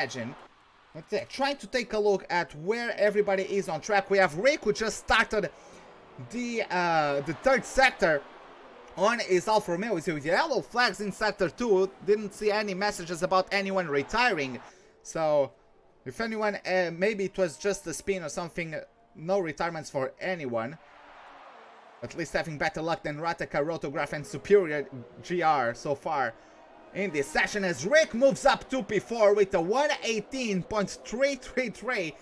imagine. Trying to take a look at where everybody is on track. We have Rick, who just started the third sector on his Alfa Romeo. With yellow flags in sector 2. Didn't see any messages about anyone retiring. So, if anyone, maybe it was just a spin or something. No retirements for anyone. At least having better luck than Rataka, Rotograph and Superior GR so far in this session, as Rick moves up to P4 with a 118.333,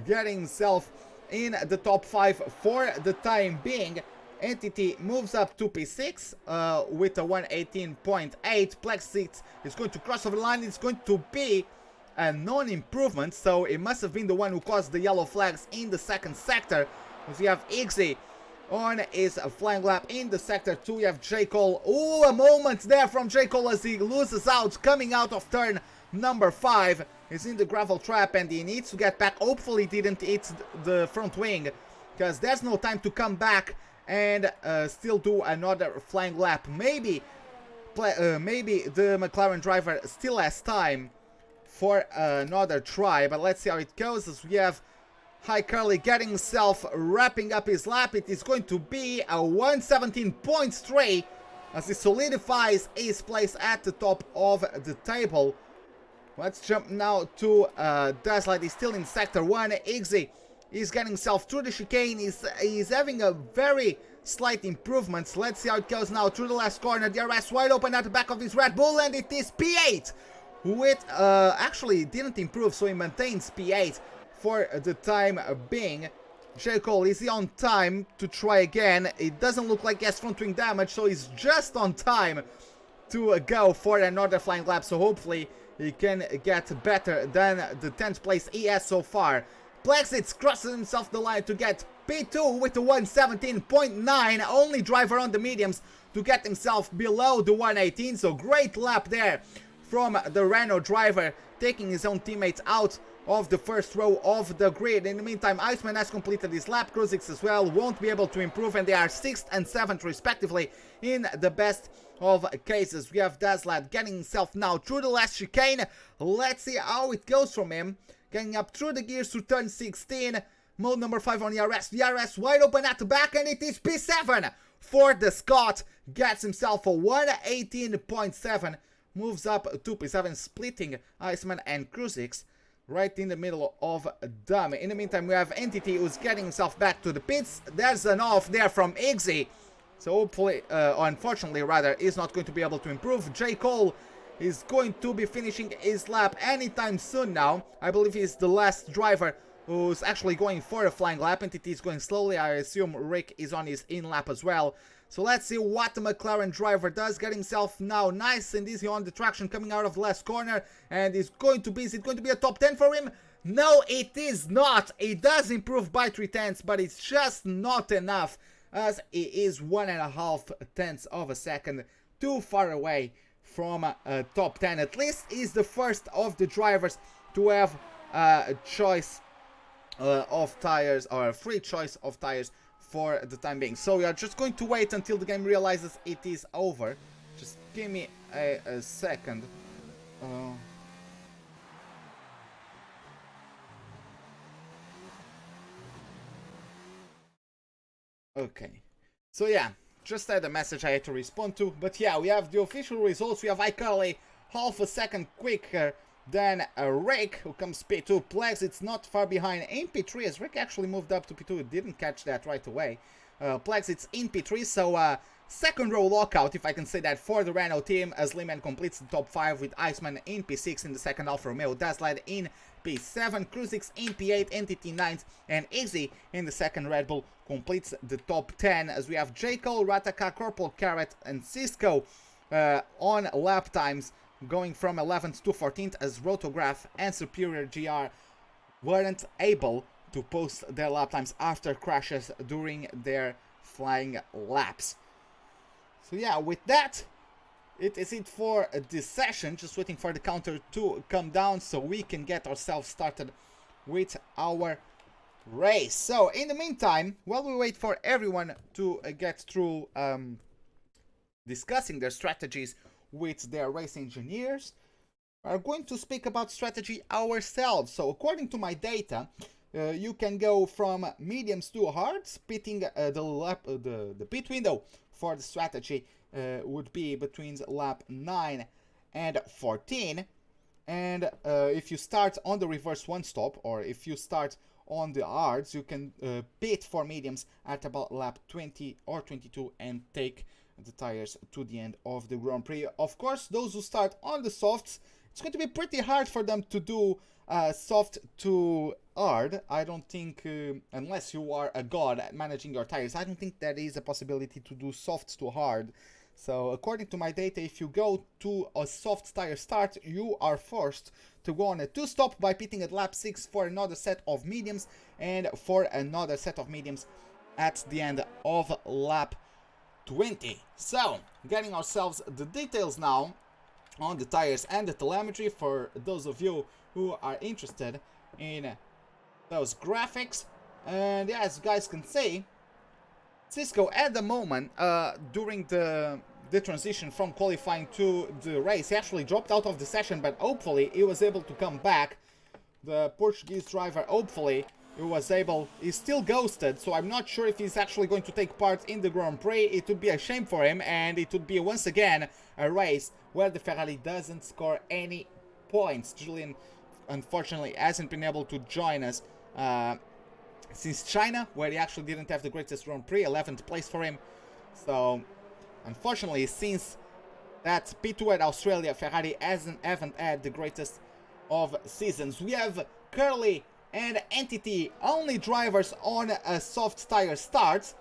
getting himself in the top 5 for the time being. Entity moves up to P6 with a 118.8. Plex 6 is going to cross over the line. It's going to be a non-improvement, so it must have been the one who caused the yellow flags in the second sector. As we have Igzy on his flying lap in the sector 2. We have J. Cole. Oh, a moment there from J. Cole as he loses out, coming out of turn number 5. He's in the gravel trap and he needs to get back. Hopefully he didn't hit the front wing, because there's no time to come back and still do another flying lap. Maybe the McLaren driver still has time for another try, but let's see how it goes, as we have Hi Curly getting himself wrapping up his lap. It is going to be a 117.3 as he solidifies his place at the top of the table. Let's jump now to Dazzlight. He's still in sector 1. Igzy is getting himself through the chicane. He's having a very slight improvement. Let's see how it goes now through the last corner. DRS wide open at the back of his Red Bull, and it is P8 with actually didn't improve, so he maintains P8 for the time being. J. Cole, is he on time to try again? It doesn't look like he has front wing damage, so he's just on time to go for another flying lap. So hopefully he can get better than the 10th place he has so far. Plexitz crosses himself the line to get P2 with the 117.9. Only driver on the mediums to get himself below the 118. So great lap there from the Renault driver, taking his own teammates out of the first row of the grid. In the meantime, Iceman has completed his lap. Kruzix as well won't be able to improve, and they are 6th and 7th respectively in the best of cases. We have Dazzlad getting himself now through the last chicane. Let's see how it goes from him. Getting up through the gears to turn 16. Mode number 5 on the RS. The RS wide open at the back, and it is P7 for the Scot. Gets himself a 118.7. Moves up to P7, splitting Iceman and Kruzix right in the middle of them. In the meantime, we have Entity, who's getting himself back to the pits. There's an off there from Igzy. So hopefully, unfortunately rather, is not going to be able to improve. J. Cole is going to be finishing his lap anytime soon now. I believe he's the last driver who's actually going for a flying lap. Entity is going slowly. I assume Rick is on his in lap as well. So let's see what the McLaren driver does. Get himself now nice and easy on the traction, coming out of the last corner. And is it going to be a top 10 for him? No, it is not. It does improve by 3/10, but it's just not enough, as it is 1.5 tenths of a second too far away from a top 10. At least he's the first of the drivers to have a choice of tires, or a free choice of tires for the time being. So we are just going to wait until the game realizes it is over. Just give me a second. Okay. So yeah, just had a message I had to respond to. But yeah, we have the official results. We have iCarly half a second quicker than Rick, who comes P2. Plex, it's not far behind in P3, as Rick actually moved up to P2. Didn't catch that right away. Plex, it's in P3, so second row lockout, if I can say that, for the Renault team, as Lehman completes the top 5 with Iceman in P6 in the second Alfa Romeo, Dazzlad in P7, Kruzix in P8, Entity 9th, and Izzy in the second Red Bull completes the top 10, as we have J. Cole, Rataka, Corporal Carrot, and Cisco on lap times, going from 11th to 14th, as Rotograph and Superior GR weren't able to post their lap times after crashes during their flying laps. So yeah, with that, it is it for this session. Just waiting for the counter to come down so we can get ourselves started with our race. So in the meantime, while we wait for everyone to get through discussing their strategies with their race engineers, We're going to speak about strategy ourselves. So according to my data, you can go from mediums to hards. Pitting the pit window for the strategy would be between lap 9 and 14. And if you start on the reverse one stop, or if you start on the hards, you can pit for mediums at about lap 20 or 22 and take the tires to the end of the Grand Prix. Of course, those who start on the softs, it's going to be pretty hard for them to do soft to hard. I don't think, unless you are a god at managing your tires, I don't think there is a possibility to do soft to hard. So according to my data, if you go to a soft tire start, you are forced to go on a 2-stop by pitting at lap 6 for another set of mediums, and for another set of mediums at the end of lap 20. So, getting ourselves the details now on the tires and the telemetry for those of you who are interested in those graphics. And yeah, as you guys can see, Cisco at the moment, during the transition from qualifying to the race, he actually dropped out of the session, but hopefully he was able to come back. The Portuguese driver, hopefully, he's still ghosted, so I'm not sure if he's actually going to take part in the Grand Prix. It would be a shame for him, and it would be once again a race where the Ferrari doesn't score any points. Julian, unfortunately, hasn't been able to join us since China, where he actually didn't have the greatest Grand Prix, 11th place for him. So, unfortunately, since that P2 at Australia, Ferrari haven't had the greatest of seasons. We have Curly and Entity only drivers on a soft tire starts,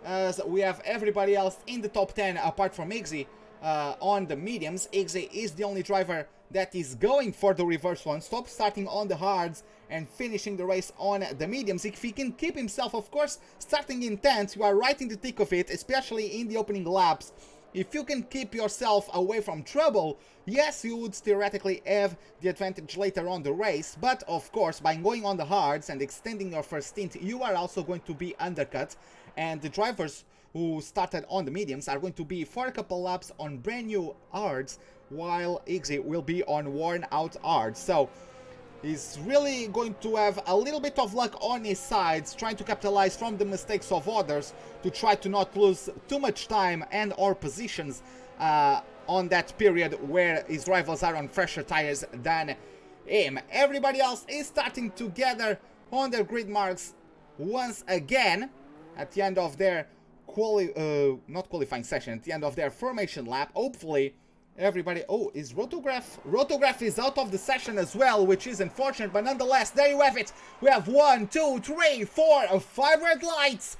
as we have everybody else in the top 10 apart from Iggy on the mediums. Iggy is the only driver that is going for the reverse one stop, starting on the hards and finishing the race on the mediums. If he can keep himself, of course, starting in 10th, you are right in the thick of it, especially in the opening laps. If you can keep yourself away from trouble, yes, you would theoretically have the advantage later on the race, but of course, by going on the hards and extending your first stint, you are also going to be undercut, and the drivers who started on the mediums are going to be for a couple laps on brand new hards, while Iggy will be on worn out hards. So he's really going to have a little bit of luck on his sides, trying to capitalize from the mistakes of others to try to not lose too much time and or positions on that period where his rivals are on fresher tires than him. Everybody else is starting to gather on their grid marks once again at the end of their not qualifying session, at the end of their formation lap. Hopefully everybody... Oh, is Rotograph is out of the session as well, which is unfortunate, but nonetheless, there you have it. We have 1, 2, 3, 4, 5 red lights.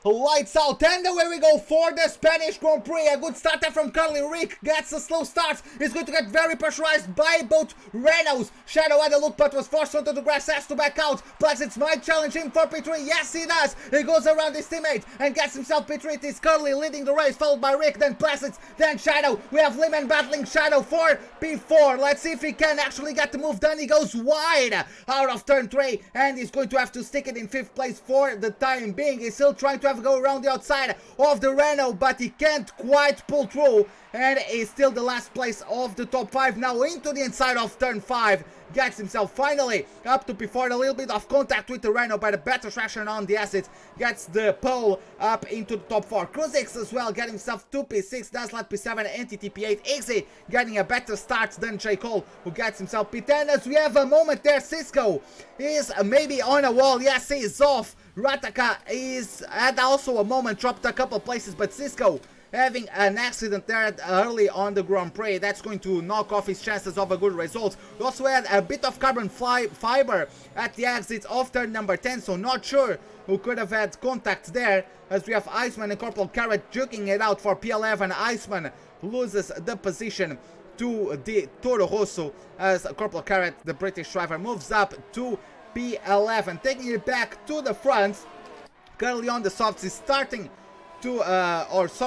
Lights out, and away we go for the Spanish Grand Prix. A good start there from Carly. Rick gets a slow start. He's going to get very pressurized by both Renaults. Shadow had a look but was forced onto the grass, has to back out. Plaxits might challenge him for P3. Yes, he does. He goes around his teammate and gets himself P3. It is Curly leading the race, followed by Rick, then Plaxits, then Shadow. We have Lehman battling Shadow for P4. Let's see if he can actually get the move done. He goes wide out of turn 3, and he's going to have to stick it in 5th place for the time being. He's still trying to go around the outside of the Renault, but he can't quite pull through, and is still the last place of the top 5. Now into the inside of turn 5, gets himself finally up to P4. A little bit of contact with the Renault, but a better traction on the assets, gets the pole up into the top 4. Kruzix as well, get himself to P6, Dazzlat P7, Entity P8. Iggy getting a better start than J. Cole, who gets himself P10. As we have a moment there, Cisco is maybe on a wall. Yes, he is off. Rataka had also a moment, dropped a couple places, but Cisco having an accident there early on the Grand Prix. That's going to knock off his chances of a good result. We also had a bit of carbon fiber at the exit of turn number 10, so not sure who could have had contact there, as we have Iceman and Corporal Carrot duking it out for P11. Iceman loses the position to the Toro Rosso, as Corporal Carrot, the British driver, moves up to P11, taking it back to the front. Currently on the softs is starting to,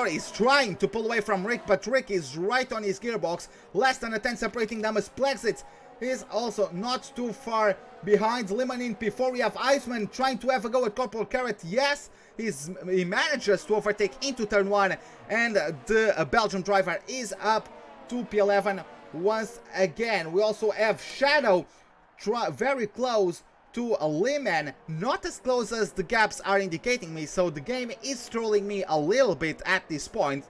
is trying to pull away from Rick, but Rick is right on his gearbox. Less than a 10 separating them, as Plexit is also not too far behind. Liman in P4. We have Iceman trying to have a go at Corporal Carrot. Yes, he manages to overtake into turn 1, and the Belgian driver is up to P11 once again. We also have Shadow very close to a Lehman, not as close as the gaps are indicating me, so the game is trolling me a little bit at this point.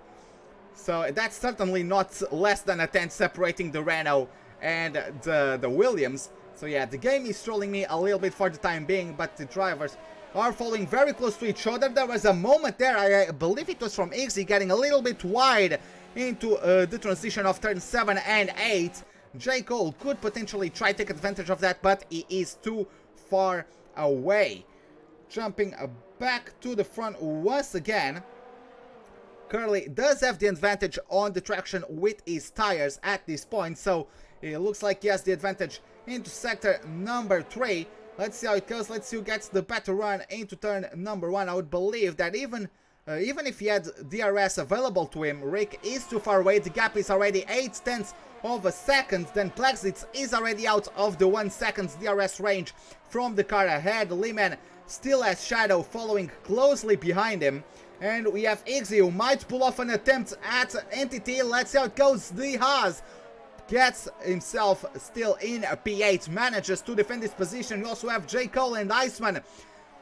So that's certainly not less than a tenth separating the Renault and the Williams. So yeah, the game is trolling me a little bit for the time being, but the drivers are following very close to each other. There was a moment there, I believe it was from Iggy, getting a little bit wide into the transition of turn 7 and 8. J. Cole could potentially try to take advantage of that, but he is too far away. Jumping back to the front once again. Curly does have the advantage on the traction with his tires at this point, so it looks like he has the advantage into sector number 3. Let's see how it goes. Let's see who gets the better run into turn number 1. I would believe that even if he had DRS available to him, Rick is too far away. The gap is already 0.8 of a second. Then Plexitz is already out of the 1 second DRS range from the car ahead. Lehman still has Shadow following closely behind him. And we have Iggy, who might pull off an attempt at Entity. Let's see how it goes. The Haas gets himself still in P8, manages to defend his position. We also have J. Cole and Iceman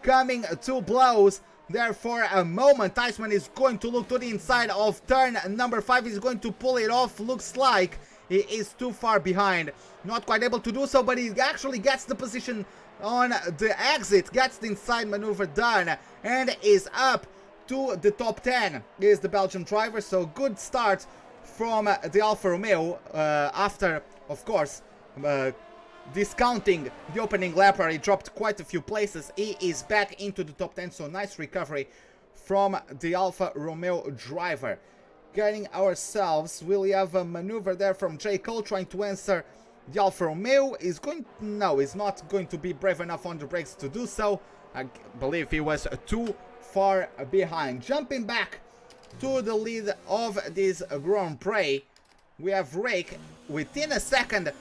coming to blows there for a moment. Iceman is going to look to the inside of turn number 5. He's going to pull it off. Looks like he is too far behind. Not quite able to do so, but he actually gets the position on the exit. Gets the inside maneuver done and is up to the top 10. Is the Belgian driver. So good start from the Alfa Romeo after, of course, discounting the opening lap where he dropped quite a few places. He is back into the top 10, so nice recovery from the Alfa Romeo driver. Getting ourselves, will have a maneuver there from J. Cole trying to answer the Alfa Romeo. Is going, no, he's not going to be brave enough on the brakes to do so. I believe he was too far behind. Jumping back to the lead of this Grand Prix, we have Rick within a second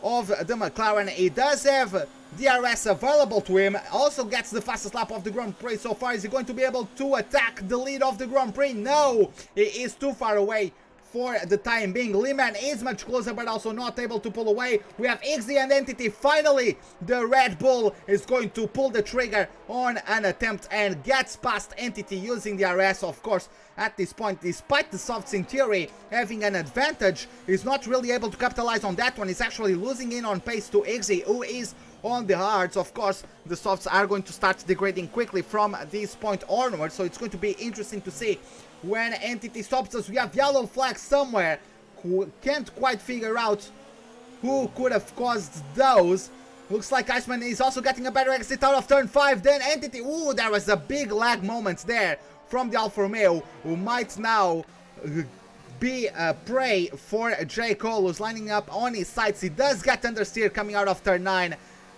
of the McLaren. He does have DRS available to him, also gets the fastest lap of the Grand Prix so far. Is he going to be able to attack the lead of the Grand Prix? No, he is too far away for the time being. Lehman is much closer, but also not able to pull away. We have Iggy and Entity. Finally, the Red Bull is going to pull the trigger on an attempt and gets past Entity using the RS. Of course, at this point, despite the softs in theory having an advantage, he's not really able to capitalize on that one. He's actually losing in on pace to Iggy, who is on the hards. Of course, the softs are going to start degrading quickly from this point onwards, so it's going to be interesting to see when Entity stops us. We have yellow flags somewhere. Who can't quite figure out who could have caused those. Looks like Iceman is also getting a better exit out of turn 5 than Entity. Ooh, there was a big lag moment there from the Alfa Romeo, who might now be a prey for J. Cole, who's lining up on his sides. He does get understeer coming out of turn 9,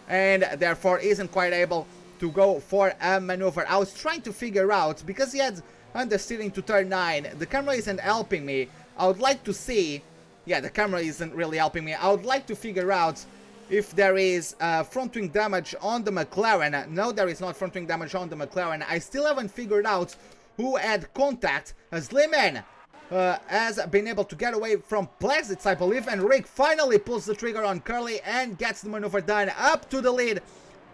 and therefore isn't quite able to go for a maneuver. I was trying to figure out, because he had understeering to turn 9, the camera isn't helping me. I would like to see, yeah, the camera isn't really helping me. I would like to figure out if there is front wing damage on the McLaren. No, there is not front wing damage on the McLaren. I still haven't figured out who had contact, as Lehman has been able to get away from Plexitz, I believe, and Rick finally pulls the trigger on Curly and gets the maneuver done up to the lead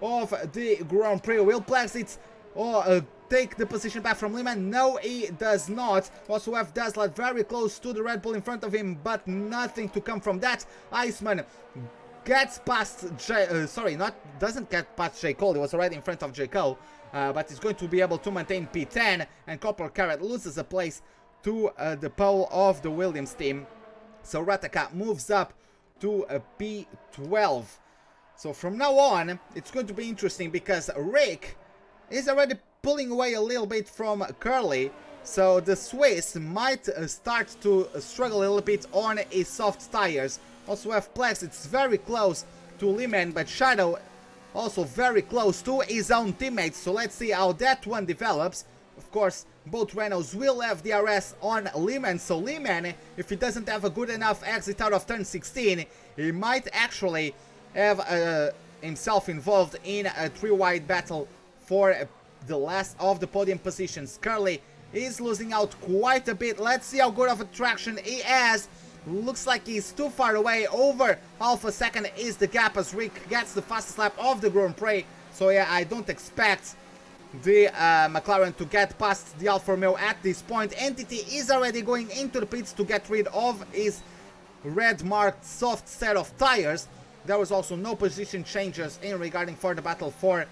of the Grand Prix. Will Plexitz take the position back from Lehman? No, he does not. Also have Dazzler very close to the Red Bull in front of him, but nothing to come from that. Iceman gets past doesn't get past J. Cole. He was already in front of J. Cole, but he's going to be able to maintain P10, and Copper Carrot loses a place to the pole of the Williams team. So Rataka moves up to a P12. So from now on, it's going to be interesting, because Rick is already pulling away a little bit from Curly, so the Swiss might start to struggle a little bit on his soft tires. Also have Plex, it's very close to Lehman, but Shadow also very close to his own teammates, so let's see how that one develops. Of course, both Renaults will have DRS on Lehman, so Lehman, if he doesn't have a good enough exit out of turn 16, he might actually have himself involved in a 3-wide battle for the last of the podium positions. Curly is losing out quite a bit. Let's see how good of a traction he has Looks like he's too far away. Over half a second is the gap as Rick gets the fastest lap of the Grand Prix. So yeah, I don't expect the McLaren to get past the Alfa Romeo at this point. Entity is already going into the pits to get rid of his red marked soft set of tires. There was also no position changes in regarding for the battle for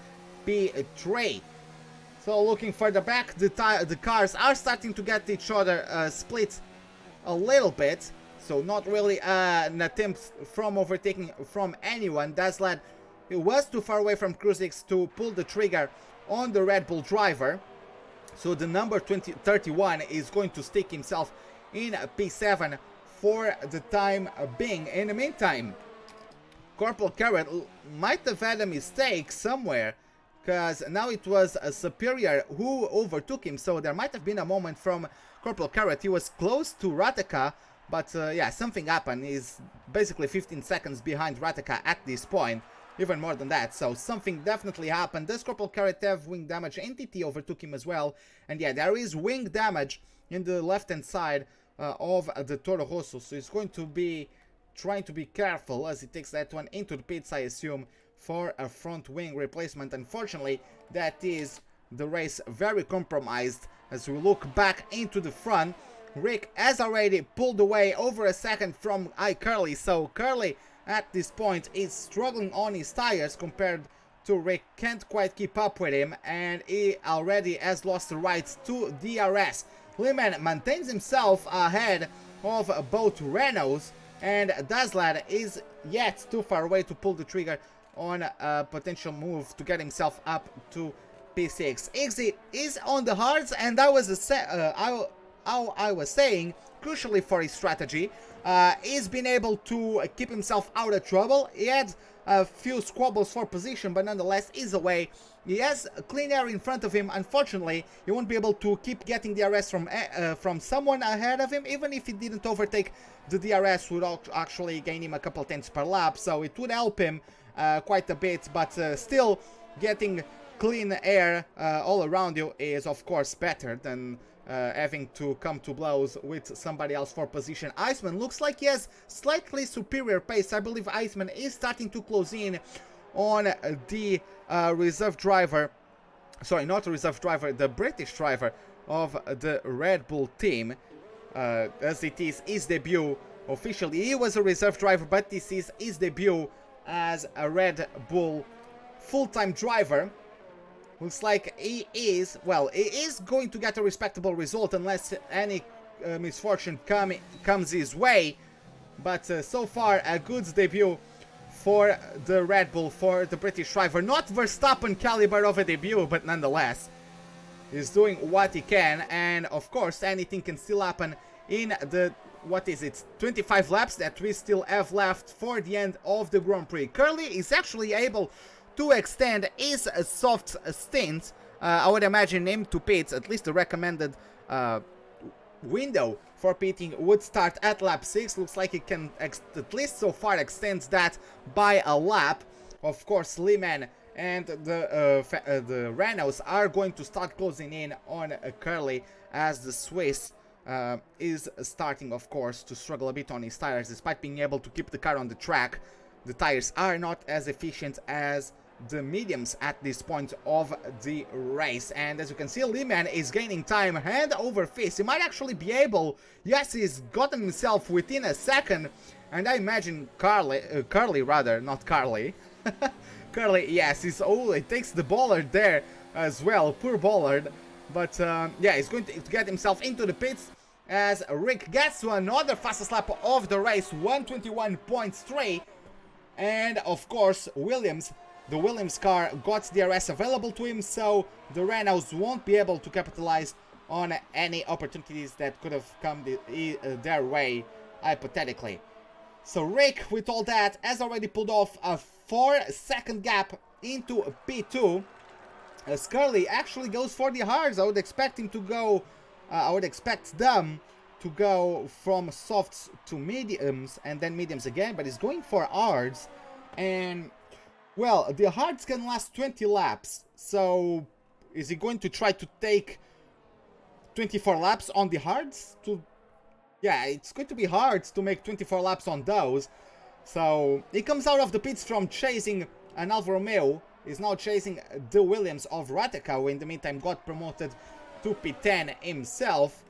P3. So looking further back, the cars are starting to get each other split a little bit. So not really an attempt from overtaking from anyone. Daslad, it was too far away from Kruzix to pull the trigger on the Red Bull driver. So the number 31 is going to stick himself in P7 for the time being. In the meantime, Corporal Carrot might have had a mistake somewhere, because now it was a Superior who overtook him. So there might have been a moment from Corporal Carrot. He was close to Rataka, but yeah, something happened. He's basically 15 seconds behind Rataka at this point. Even more than that, so something definitely happened. Does Corporal Carrot have wing damage? Entity overtook him as well. And yeah, there is wing damage in the left-hand side of the Toro Rosso. So he's going to be trying to be careful as he takes that one into the pits, I assume, for a front wing replacement. Unfortunately, that is the race very compromised. As we look back into the front, Rick has already pulled away over a second from iCurly. So Curly at this point is struggling on his tires compared to Rick. Can't quite keep up with him, and he already has lost the rights to DRS. Lehman maintains himself ahead of both Renaults, and Daslad is yet too far away to pull the trigger on a potential move to get himself up to P6. Exit is on the hards, and that was how I was saying, crucially for his strategy. He's been able to keep himself out of trouble. He had a few squabbles for position, but nonetheless is away. He has a clean air in front of him. Unfortunately, he won't be able to keep getting DRS from someone ahead of him. Even if he didn't overtake, the DRS would actually gain him a couple tenths per lap, so it would help him quite a bit. But still, getting clean air all around you is of course better than having to come to blows with somebody else for position. Iceman looks like he has slightly superior pace. I believe Iceman is starting to close in on the reserve driver. Sorry, not the reserve driver, the British driver of the Red Bull team. As it is his debut officially. He was a reserve driver, but this is his debut as a Red Bull full-time driver. Looks like he is going to get a respectable result unless any misfortune comes his way. But so far, a good debut for the Red Bull, for the British driver. Not Verstappen caliber of a debut, but nonetheless, he's doing what he can. And of course, anything can still happen in the, 25 laps that we still have left for the end of the Grand Prix. Curly is actually able to extend his soft stint. I would imagine him to pit, at least the recommended window for pitting would start at lap 6. Looks like he can at least so far extend that by a lap. Of course, Lehman and the Renaults are going to start closing in on Curly as the Swiss is starting, of course, to struggle a bit on his tires. Despite being able to keep the car on the track, the tires are not as efficient as the mediums at this point of the race. And as you can see, Lehman is gaining time hand over fist. He might actually be able, yes, he's gotten himself within a second, and I imagine Curly, not Carly. Curly, yes, he takes the Bollard there as well, poor Bollard. But yeah, he's going to get himself into the pits as Rick gets to another fastest lap of the race, 121.3. And of course, the Williams car got DRS available to him, so the Renaults won't be able to capitalize on any opportunities that could have come their way, hypothetically. So Rick, with all that, has already pulled off a 4-second gap into P2. As Curly actually goes for the hards. I would expect him to go, I would expect them to go from softs to mediums and then mediums again, but he's going for hards. And well, the hards can last 20 laps, so is he going to try to take 24 laps on the hards to Yeah, it's going to be hard to make 24 laps on those. So he comes out of the pits from chasing an Alfa Romeo. He's now chasing the Williams of Rataka, who in the meantime got promoted to P10 himself.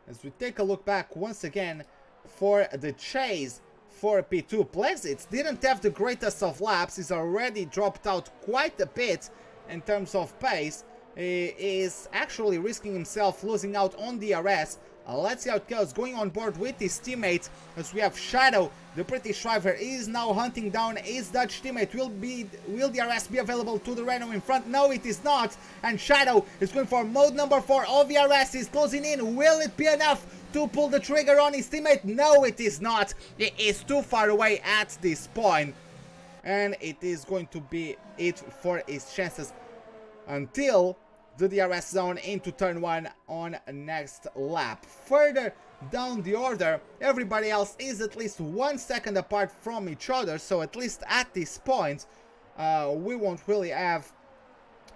As we take a look back once again for the chase for P2, Plexits didn't have the greatest of laps. He's already dropped out quite a bit in terms of pace. He is actually risking himself losing out on DRS. Let's see how it goes. Going on board with his teammate, as we have Shadow, the British driver, is now hunting down his Dutch teammate. Will DRS be available to the Renault in front? No, it is not. And Shadow is going for mode number 4 of DRS. He's closing in. Will it be enough to pull the trigger on his teammate? No, it is not. It is too far away at this point. And it is going to be it for his chances until the DRS zone into turn 1 on next lap. Further down the order, everybody else is at least 1 second apart from each other, so at least at this point we won't really have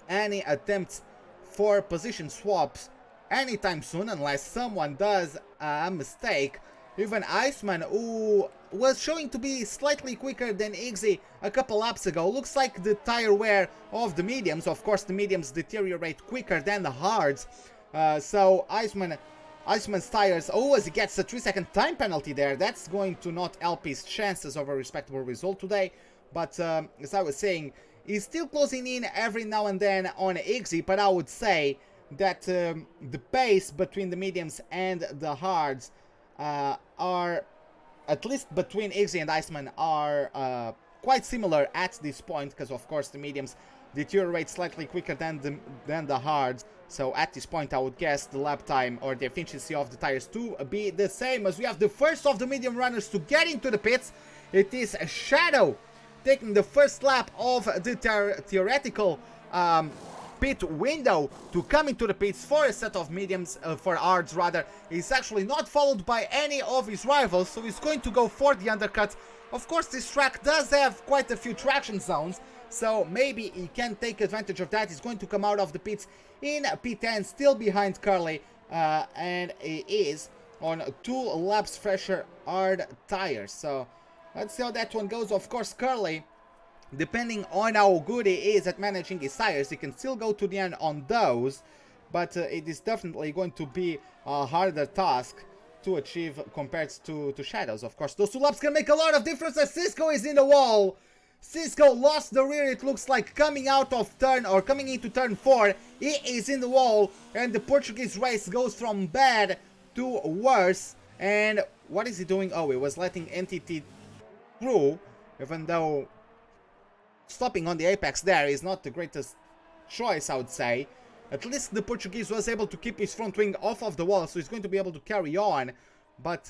any attempts for position swaps anytime soon, unless someone does a mistake. Even Iceman, who was showing to be slightly quicker than Iggy a couple laps ago, looks like the tire wear of the mediums. Of course, the mediums deteriorate quicker than the hards. So Iceman's tires, oh, as he gets a 3-second time penalty there, that's going to not help his chances of a respectable result today. But as I was saying, he's still closing in every now and then on Iggy, but I would say that the pace between the mediums and the hards are, at least between Iggy and Iceman, are quite similar at this point, because of course the mediums deteriorate slightly quicker than the hards. So at this point I would guess the lap time or the efficiency of the tires to be the same, as we have the first of the medium runners to get into the pits. It is Shadow taking the first lap of the theoretical pit window to come into the pits for a set of mediums, for hards rather. He's actually not followed by any of his rivals, so he's going to go for the undercut. Of course, this track does have quite a few traction zones, so maybe he can take advantage of that. He's going to come out of the pits in P10, still behind Curly, and he is on 2 laps fresher hard tires. So let's see how that one goes. Of course, Curly, depending on how good he is at managing his tires, he can still go to the end on those, but it is definitely going to be a harder task to achieve compared to Shadows. Of course, those 2 laps can make a lot of difference as Cisco is in the wall. Cisco lost the rear, it looks like, coming out of turn, or coming into turn 4. He is in the wall, and the Portuguese race goes from bad to worse. And what is he doing? Oh, he was letting NTT through, even though stopping on the apex there is not the greatest choice, I would say. At least the Portuguese was able to keep his front wing off of the wall, so he's going to be able to carry on. But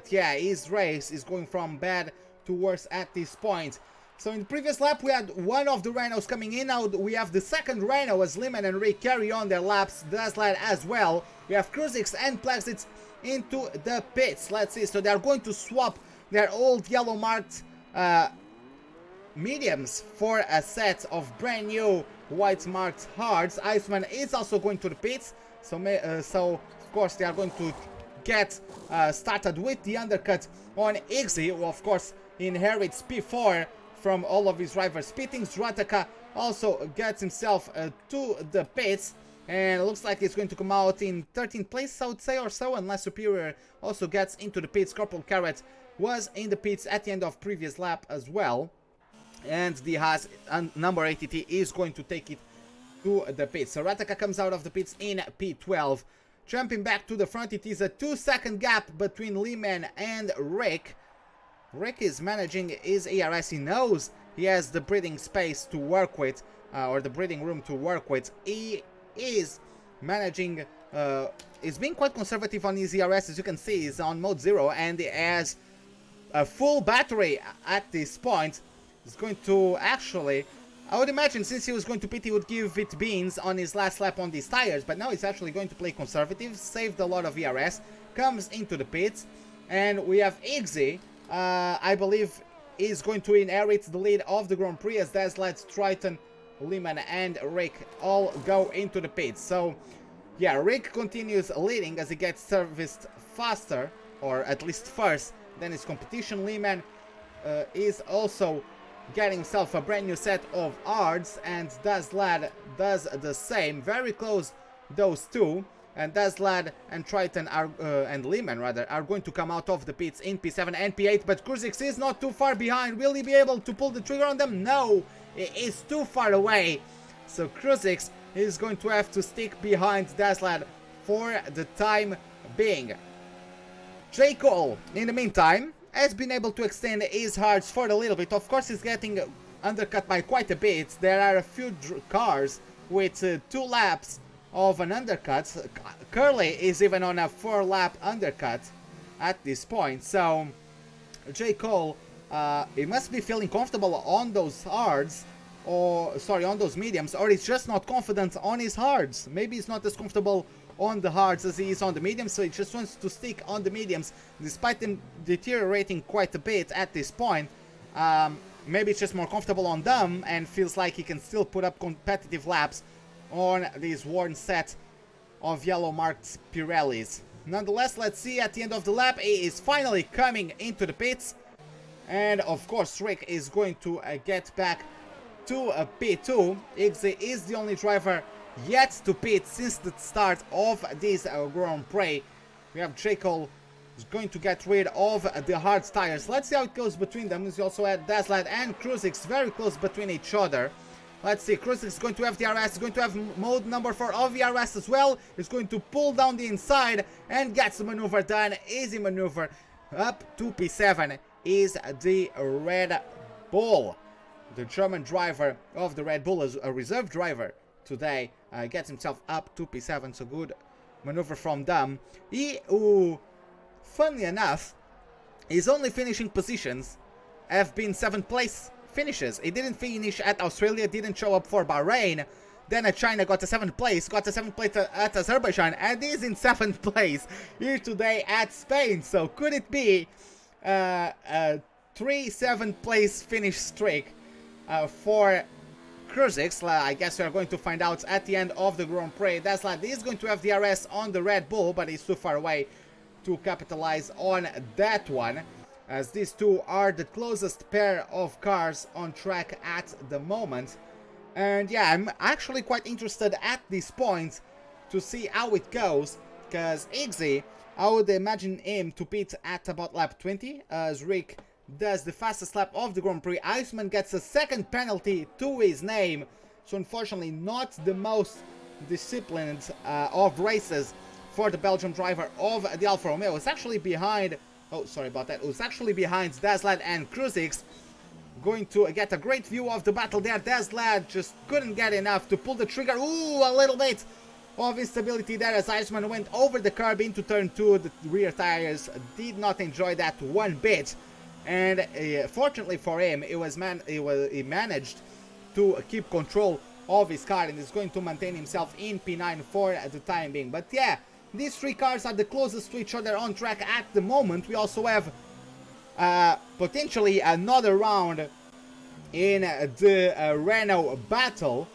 yeah, his race is going from bad to worse at this point. So in the previous lap we had one of the Renaults coming in. Now we have the second Renault as Lehman and Rick carry on their laps. Daslad as well. We have Kruzix and Plexits into the pits. Let's see, so they're going to swap their old yellow marked mediums for a set of brand new white marked hards. Iceman is also going to the pits, so of course they are going to get started with the undercut on Iggy, who of course inherits P4 from all of his rivals pitting. Zrataka also gets himself to the pits, and it looks like he's going to come out in 13th place, I would say, or so, unless Superior also gets into the pits. Corporal Carrot was in the pits at the end of previous lap as well. And the Haas number 80T is going to take it to the pits. So Rataka comes out of the pits in P12. Jumping back to the front, it is a 2-second gap between Lehman and Rick. Rick is managing his ERS. He knows he has the breathing space to work with, or the breathing room to work with. He is managing, he's being quite conservative on his ERS. As you can see, he's on mode 0 and he has a full battery at this point. He's going to actually, I would imagine since he was going to pit, he would give it beans on his last lap on these tires, but now he's actually going to play conservative, saved a lot of ERS, comes into the pits, and we have Iggy, I believe, is going to inherit the lead of the Grand Prix, as Daslad, Triton, Lehman, and Rick all go into the pits. So, yeah, Rick continues leading as he gets serviced faster or at least first than his competition. Lehman is also getting himself a brand new set of hards, and Dazlad does the same. Very close, those two. And Dazlad and Triton are, and Lehman rather, are going to come out of the pits in P7 and P8, but Kruzix is not too far behind. Will he be able to pull the trigger on them? No, he is too far away. So Kruzix is going to have to stick behind Dazlad for the time being. J. Cole, in the meantime, has been able to extend his hards for a little bit. Of course, he's getting undercut by quite a bit. There are a few cars with 2 laps of an undercut. Curly is even on a 4-lap undercut at this point. So J. Cole, he must be feeling comfortable on those hards, or sorry, on those mediums, or he's just not confident on his hards. Maybe he's not as comfortable on the hards as he is on the mediums, so he just wants to stick on the mediums despite them deteriorating quite a bit at this point. Maybe it's just more comfortable on them and feels like he can still put up competitive laps on this worn set of yellow marked Pirellis. Nonetheless, let's see at the end of the lap, he is finally coming into the pits, and of course Rick is going to get back to P2. Iggy is the only driver yet to pit since the start of this Grand Prix. We have J. Cole is going to get rid of the hard tires. Let's see how it goes between them. We also had Dazlad and Kruzix very close between each other. Let's see, Kruzix is going to have DRS, is going to have mode number 4 of DRS as well. He's going to pull down the inside and gets the maneuver done. Easy maneuver. Up to P7 is the Red Bull. The German driver of the Red Bull is a reserve driver today. Gets himself up to P7, so good maneuver from them. He, funnily enough, his only finishing positions have been 7th place finishes. He didn't finish at Australia, didn't show up for Bahrain, then at China got a 7th place, got a 7th place at Azerbaijan, and is in 7th place here today at Spain. So could it be a 3 7th place finish streak for Kruzix? I guess we are going to find out at the end of the Grand Prix. Dazlad is going to have DRS on the Red Bull, but he's too far away to capitalize on that one, as these two are the closest pair of cars on track at the moment. And yeah, I'm actually quite interested at this point to see how it goes, because Iggy, I would imagine him to pit at about lap 20, as Rick does the fastest lap of the Grand Prix. Iceman gets a 2nd penalty to his name, so unfortunately not the most disciplined of races for the Belgian driver of the Alfa Romeo. It's actually behind, oh sorry about that, it was actually behind Dazlad and Kruzix. Going to get a great view of the battle there. Dazlad just couldn't get enough to pull the trigger. Ooh, a little bit of instability there as Iceman went over the curb into turn 2. The rear tires did not enjoy that one bit, and fortunately for him, he managed to keep control of his car and is going to maintain himself in P9 for the time being. But yeah, these 3 cars are the closest to each other on track at the moment. We also have potentially another round in the Renault battle,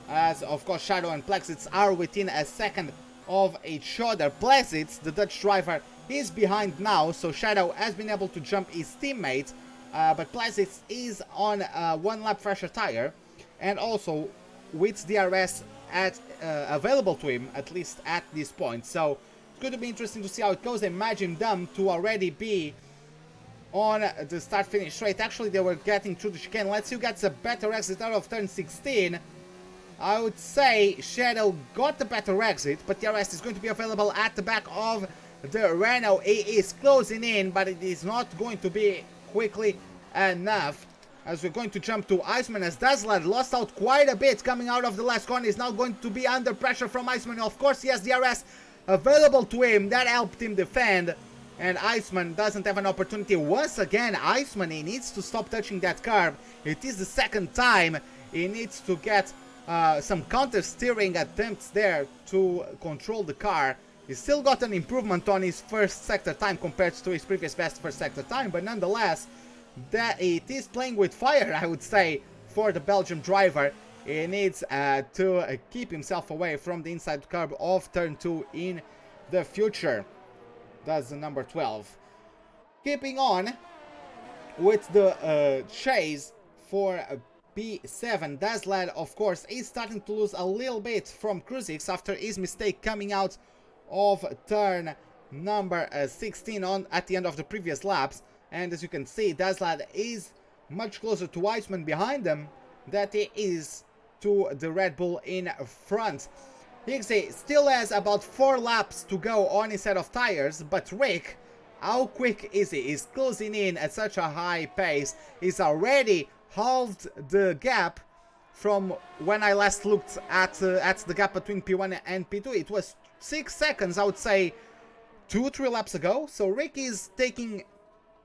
as of course Shadow and Plexitz are within a second of each other. Plexitz, the Dutch driver, is behind now, so Shadow has been able to jump his teammate, but Plexitz is on a 1 lap fresher tire, and also with DRS available to him, at least at this point. So it's going to be interesting to see how it goes. Imagine them to already be on the start-finish straight. Actually, they were getting through the chicane. Let's see who gets a better exit out of turn 16. I would say Shadow got the better exit, but the DRS is going to be available at the back of the Renault. He is closing in, but it is not going to be quickly enough, as we're going to jump to Iceman, as Dazlad lost out quite a bit coming out of the last corner. Is now going to be under pressure from Iceman. Of course, he has DRS available to him. That helped him defend, and Iceman doesn't have an opportunity. Once again, Iceman, he needs to stop touching that curb. It is the 2nd time. He needs to get some counter steering attempts there to control the car. He's still got an improvement on his first sector time compared to his previous best first sector time, but nonetheless, that it is playing with fire, I would say, for the Belgian driver. He needs to keep himself away from the inside curb of turn 2 in the future. That's the number 12. Keeping on with the chase for P7, Dazzlad, of course, is starting to lose a little bit from Kruzix after his mistake coming out of turn number 16 at the end of the previous laps. And as you can see, Dazzlad is much closer to Iceman behind them than he is to the Red Bull in front. Higgsy still has about 4 laps to go on his set of tires, but Rick, how quick is he? He's closing in at such a high pace. He's already halved the gap from when I last looked at the gap between P1 and P2. It was 6 seconds, I would say, 2-3 laps ago. So Rick is taking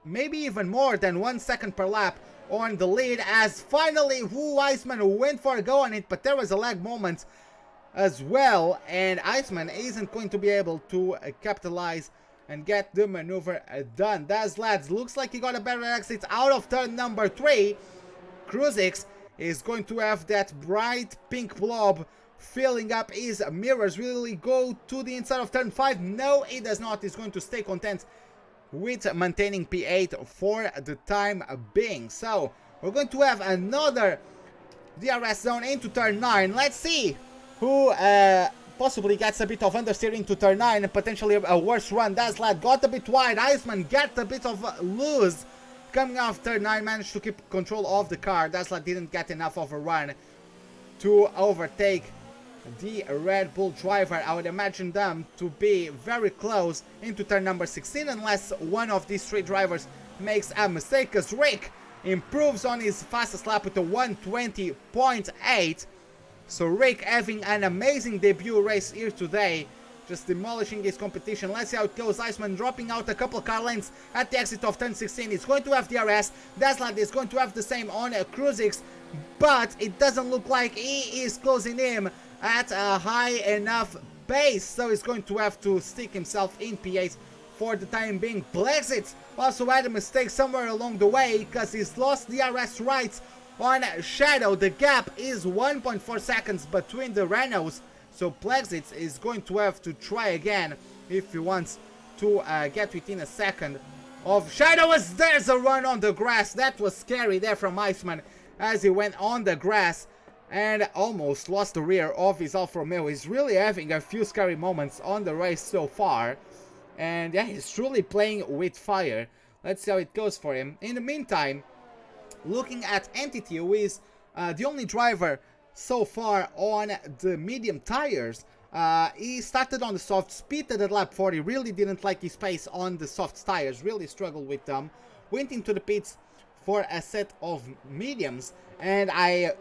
maybe even more than 1 second per lap on the lead, as finally Iceman went for a go on it, but there was a lag moment as well, and Iceman isn't going to be able to capitalize and get the maneuver done. Dazzlad looks like he got a better exit out of turn number 3. Kruzix is going to have that bright pink blob filling up his mirrors. Really go to the inside of turn 5? No, he does not. He's going to stay content with maintaining P8 for the time being. So we're going to have another DRS zone into turn 9. Let's see who possibly gets a bit of understeering to turn 9 and potentially a worse run. Dazzlad got a bit wide. Iceman got a bit of loose coming off turn 9, managed to keep control of the car. Dazzlad didn't get enough of a run to overtake the Red Bull driver. I would imagine them to be very close into turn number 16 unless one of these 3 drivers makes a mistake, because Rick improves on his fastest lap with a 120.8. So Rick having an amazing debut race here today, just demolishing his competition. Let's see how it goes. Iceman dropping out a couple car lengths at the exit of turn 16. He's going to have DRS. Dazzlad is going to have the same on Kruzix, but it doesn't look like he is closing him at a high enough pace, so he's going to have to stick himself in P8 for the time being. Blexit also had a mistake somewhere along the way because he's lost DRS rights on Shadow. The gap is 1.4 seconds between the Renaults, so Plexit is going to have to try again if he wants to get within a second of Shadow. As there's a run on the grass. That was scary there from Iceman as he went on the grass and almost lost the rear of his Alfa Romeo. He's really having a few scary moments on the race so far, and yeah, he's truly playing with fire. Let's see how it goes for him. In the meantime, looking at Entity, who is the only driver so far on the medium tires, he started on the soft, speeded at lap 40, really didn't like his pace on the soft tires, really struggled with them, went into the pits for a set of mediums, and I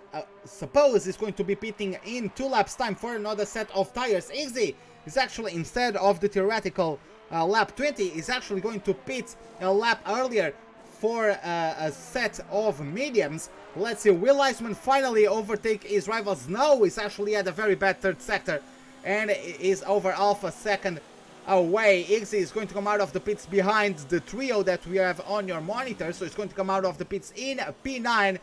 suppose he's going to be pitting in 2 laps time for another set of tires. Easy is actually, instead of the theoretical lap 20, is actually going to pit a lap earlier for a set of mediums. Let's see, will Iceman finally overtake his rivals? No, he's actually at a very bad third sector and is over half a second away. Iggy is going to come out of the pits behind the trio that we have on your monitor, so he's going to come out of the pits in P9,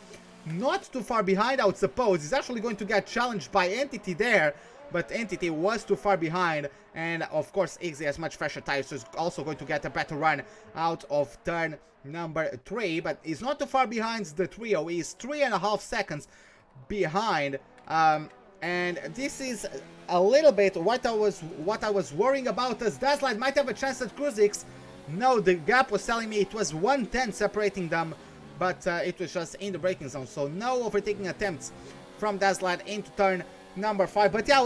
not too far behind, I would suppose. He's actually going to get challenged by Entity there, but Entity was too far behind, and of course Iggy has much fresher tires, so he's also going to get a better run out of turn number 3, but he's not too far behind the trio. He's 3.5 seconds behind, and this is a little bit what I was worrying about, as Dazzlad might have a chance at Kruzix. No, the gap was telling me it was 110 separating them, but it was just in the braking zone, so no overtaking attempts from Dazzlad into turn number 5. But yeah,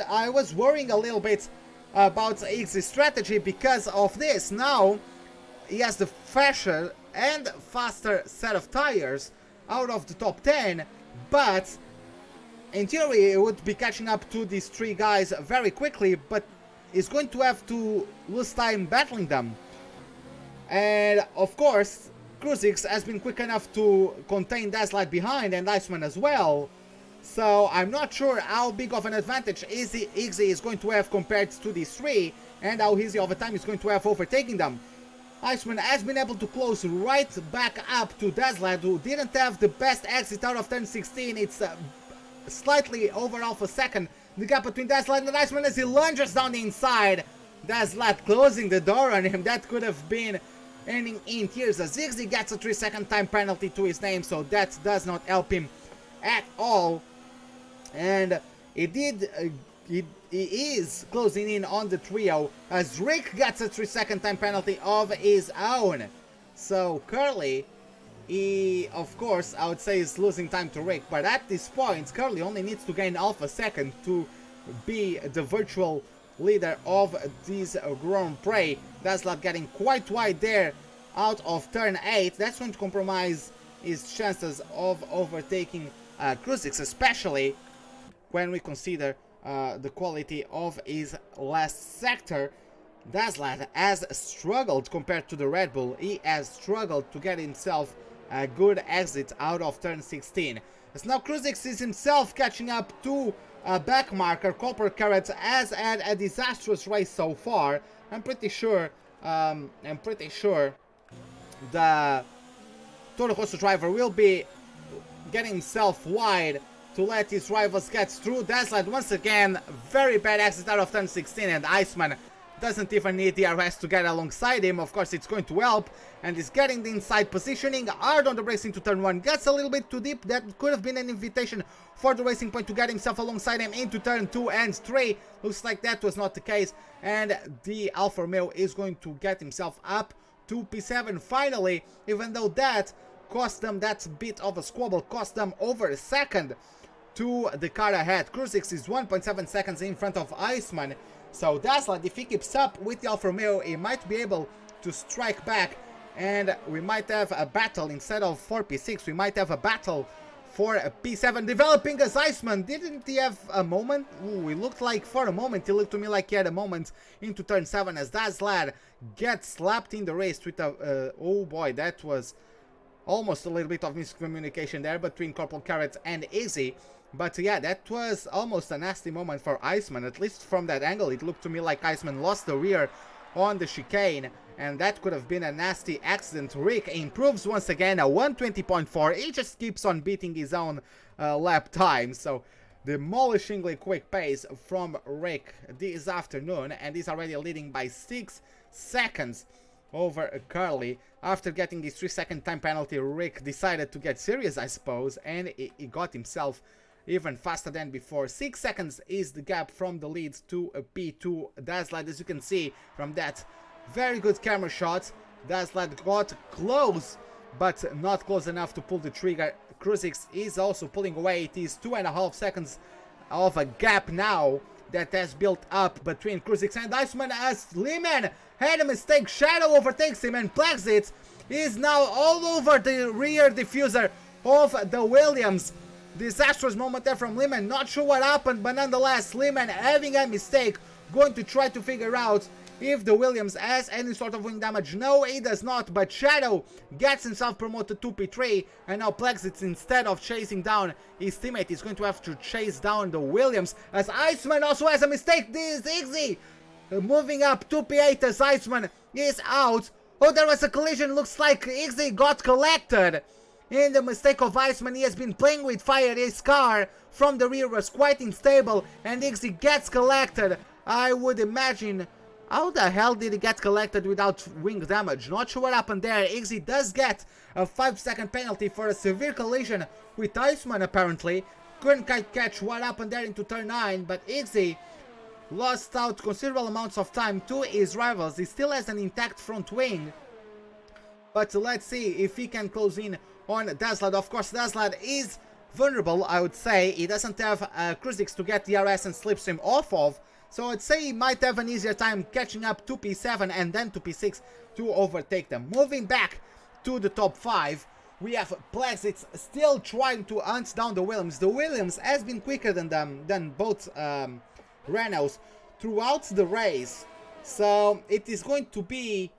I was worrying a little bit about Iggy's strategy because of this. Now he has the fresher and faster set of tires out of the top 10, but in theory he would be catching up to these 3 guys very quickly, but he's going to have to lose time battling them. And of course Kruzix has been quick enough to contain Dazzlad behind, and Iceman as well, so I'm not sure how big of an advantage Iggy is going to have compared to these 3, and how easy of a time he's going to have overtaking them. Iceman has been able to close right back up to Dazzlad, who didn't have the best exit out of turn 16. It's slightly over half a second, the gap between Dazzlad and Iceman as he lunges down the inside. Daslat closing the door on him. That could have been ending in tears, as Ziggy gets a 3-second time penalty to his name, so that does not help him at all. And it is closing in on the trio, as Rick gets a 3-second time penalty of his own. So Curly, he, of course, I would say is losing time to Rick, but at this point, Curly only needs to gain half a second to be the virtual leader of this Grand Prix. Daslat getting quite wide there out of turn 8. That's going to compromise his chances of overtaking Kruzix, especially when we consider the quality of his last sector. Daslat has struggled compared to the Red Bull. He has struggled to get himself a good exit out of turn 16. As now Kruzix is himself catching up to backmarker. Copper Carrot has had a disastrous race so far. I'm pretty sure the Toro Rosso driver will be getting himself wide to let his rivals get through. Daslat once again, very bad exit out of turn 16, and Iceman doesn't even need DRS to get alongside him. Of course, it's going to help, and he's getting the inside positioning hard on the race into turn 1. Gets a little bit too deep. That could have been an invitation for the Racing Point to get himself alongside him into turn 2 and 3. Looks like that was not the case, and the Alfa Romeo is going to get himself up to P7 finally, even though that cost them, that bit of a squabble cost them over a second to the car ahead. Kruzix is 1.7 seconds in front of Iceman. So Daslat, if he keeps up with the Alfa Romeo, he might be able to strike back, and we might have a battle instead of for P6. We might have a battle for a P7 developing as Iceman. Didn't he have a moment? Ooh, it looked like for a moment, it looked to me like he had a moment into turn 7 as Daslat gets slapped in the race with a... oh boy, that was almost a little bit of miscommunication there between Corporal Carrot and Izzy. But yeah, that was almost a nasty moment for Iceman. At least from that angle, it looked to me like Iceman lost the rear on the chicane, and that could have been a nasty accident. Rick improves once again, a 120.4. He just keeps on beating his own lap time. So demolishingly quick pace from Rick this afternoon, and he's already leading by 6 seconds over Curly. After getting this 3-second time penalty, Rick decided to get serious, I suppose, and he got himself even faster than before. 6 seconds is the gap from the lead to a P2. Daslat, as you can see from that very good camera shot, Daslat got close, but not close enough to pull the trigger. Kruzix is also pulling away. It is 2.5 seconds of a gap now that has built up between Kruzix and Iceman, as Lehman had a mistake. Shadow overtakes him, and Plexit is now all over the rear diffuser of the Williams. Disastrous moment there from Lehman. Not sure what happened, but nonetheless, Lehman having a mistake, going to try to figure out if the Williams has any sort of wing damage. No, he does not, but Shadow gets himself promoted to P3, and now Plexit, instead of chasing down his teammate, is going to have to chase down the Williams, as Iceman also has a mistake. This is Iggy moving up to P8 as Iceman is out. Oh, there was a collision. Looks like Iggy got collected. In the mistake of Iceman, he has been playing with fire. His car from the rear was quite unstable, and Iggy gets collected. I would imagine, how the hell did he get collected without wing damage? Not sure what happened there. Iggy does get a 5-second penalty for a severe collision with Iceman, apparently. Couldn't quite catch what happened there into turn 9, but Iggy lost out considerable amounts of time to his rivals. He still has an intact front wing, but let's see if he can close in on Daslat. Of course, Daslat is vulnerable, I would say. He doesn't have Kruzix to get DRS and slipstream off of, so I'd say he might have an easier time catching up to P7 and then to P6 to overtake them. Moving back to the top 5, we have Plexit still trying to hunt down the Williams. The Williams has been quicker than them, than both Renaults throughout the race, so it is going to be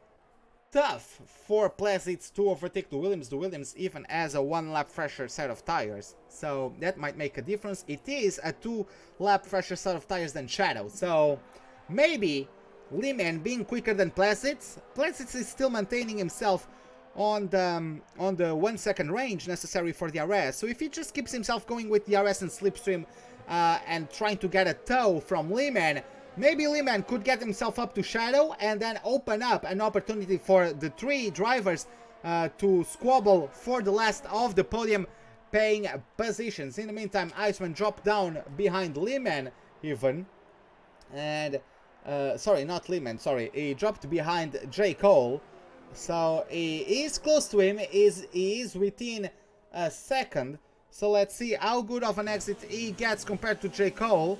tough for Plexit to overtake the Williams. The Williams even has a 1-lap fresher set of tires, so that might make a difference. It is a 2-lap fresher set of tires than Shadow, so maybe Lehman being quicker than Plexit is still maintaining himself on the 1 second range necessary for the DRS. So if he just keeps himself going with DRS and slipstream and trying to get a tow from Lehman, maybe Lehman could get himself up to Shadow and then open up an opportunity for the 3 drivers to squabble for the last of the podium paying positions. In the meantime, Iceman dropped down behind Lehman even. And, sorry, not Lehman, sorry. He dropped behind J. Cole. So he is close to him. He is within a second. So let's see how good of an exit he gets compared to J. Cole.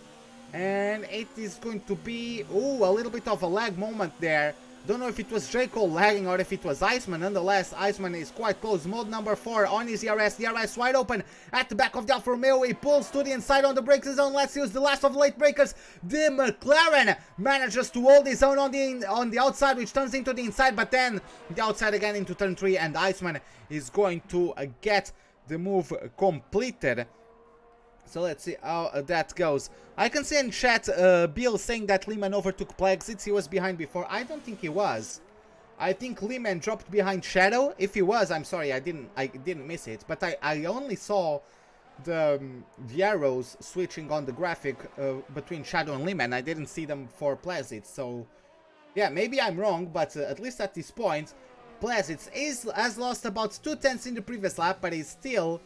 And it is going to be, ooh, a little bit of a lag moment there. Don't know if it was J. Cole lagging or if it was Iceman. Nonetheless, Iceman is quite close. Mode number 4 on his DRS. DRS wide open at the back of the Alfa Romeo. He pulls to the inside on the brake zone. Let's use the last of the late breakers. The McLaren manages to hold his own on the outside, which turns into the inside. But then the outside again into turn 3. And Iceman is going to get the move completed. So let's see how that goes. I can see in chat Bill saying that Lehman overtook Plexits. He was behind before. I don't think he was. I think Lehman dropped behind Shadow. If he was, I'm sorry, I didn't miss it. But I only saw the arrows switching on the graphic between Shadow and Lehman. I didn't see them for Plexits. So yeah, maybe I'm wrong, but at least at this point, Plexits has lost about 2/10 in the previous lap, but is still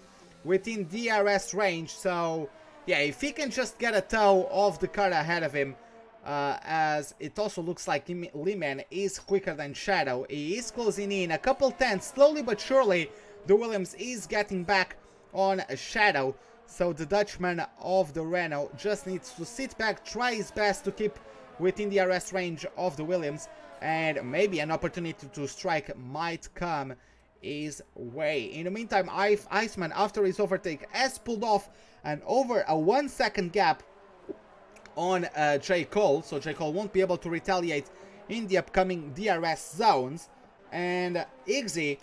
within DRS range. So yeah, if he can just get a tow of the car ahead of him, as it also looks like Lehman is quicker than Shadow. He is closing in a couple tenths, slowly but surely. The Williams is getting back on Shadow, so the Dutchman of the Renault just needs to sit back, try his best to keep within the DRS range of the Williams, and maybe an opportunity to strike might come his way. In the meantime, Iceman, after his overtake, has pulled off and over a 1 second gap on J. Cole, so J. Cole won't be able to retaliate in the upcoming DRS zones. And Iggy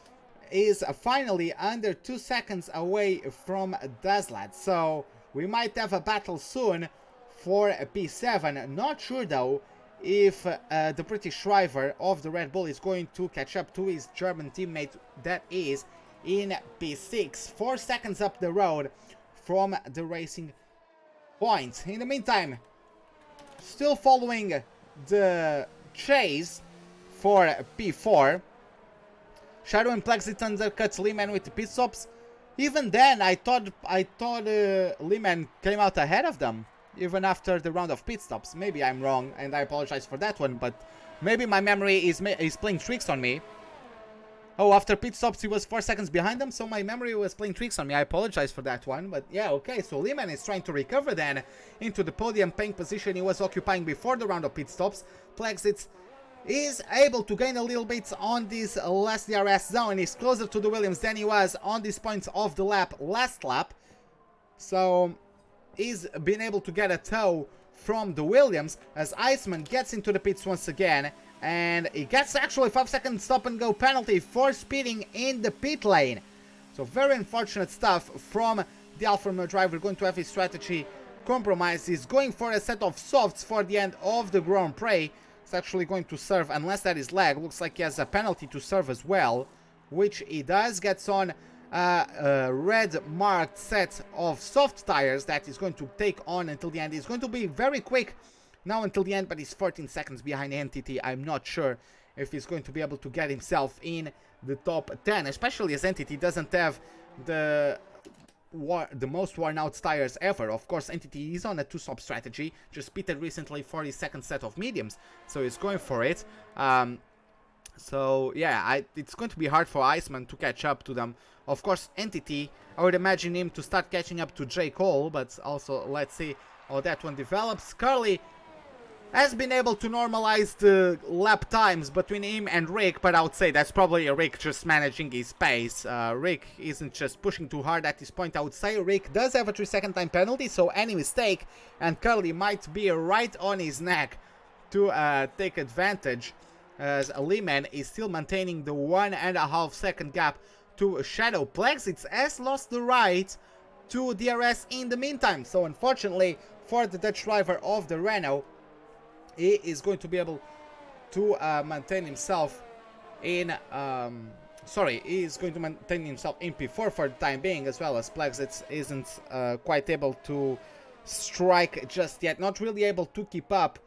is finally under 2 seconds away from Daslat, so we might have a battle soon for P7. Not sure though if the British driver of the Red Bull is going to catch up to his German teammate that is in P6, 4 seconds up the road from the racing point. In the meantime, still following the chase for P4, Shadow and Plexit undercuts Lehman with the pit stops. Even then, I thought Lehman came out ahead of them, even after the round of pit stops. Maybe I'm wrong, and I apologize for that one, but maybe my memory is playing tricks on me. Oh, after pit stops he was 4 seconds behind them, so my memory was playing tricks on me. I apologize for that one, but yeah, okay, so Lehman is trying to recover then into the podium paying position he was occupying before the round of pit stops. Plexit is able to gain a little bit on this last DRS zone. He's closer to the Williams than he was on this point of the last lap, so he's been able to get a tow from the Williams as Iceman gets into the pits once again, and he gets actually 5 second stop and go penalty for speeding in the pit lane. So very unfortunate stuff from the Alfa Romeo driver, going to have his strategy compromised. He's going for a set of softs for the end of the Grand Prix. He's actually going to serve, unless that is lag. Looks like he has a penalty to serve as well, which he does. Gets on a red marked set of soft tires that he's going to take on until the end. He's going to be very quick now until the end, but he's 14 seconds behind Entity. I'm not sure if he's going to be able to get himself in the top 10, especially as Entity doesn't have the most worn out tires ever. Of course, Entity is on a 2-stop strategy, just pitted recently for his second set of mediums, so he's going for it. So yeah, it's going to be hard for Iceman to catch up to them. Of course, Entity, I would imagine him to start catching up to J. Cole, but also let's see how that one develops. Curly has been able to normalize the lap times between him and Rick, but I would say that's probably Rick just managing his pace. Rick isn't just pushing too hard at this point. I would say Rick does have a 3-second time penalty, so any mistake, and Curly might be right on his neck to take advantage, as Lehman is still maintaining the 1.5 second gap to Shadow. Plexit has lost the right to DRS in the meantime, so unfortunately for the Dutch driver of the Renault, he is going to be able to maintain himself in he is going to maintain himself in P4 for the time being, as well as Plexit isn't quite able to strike just yet, not really able to keep up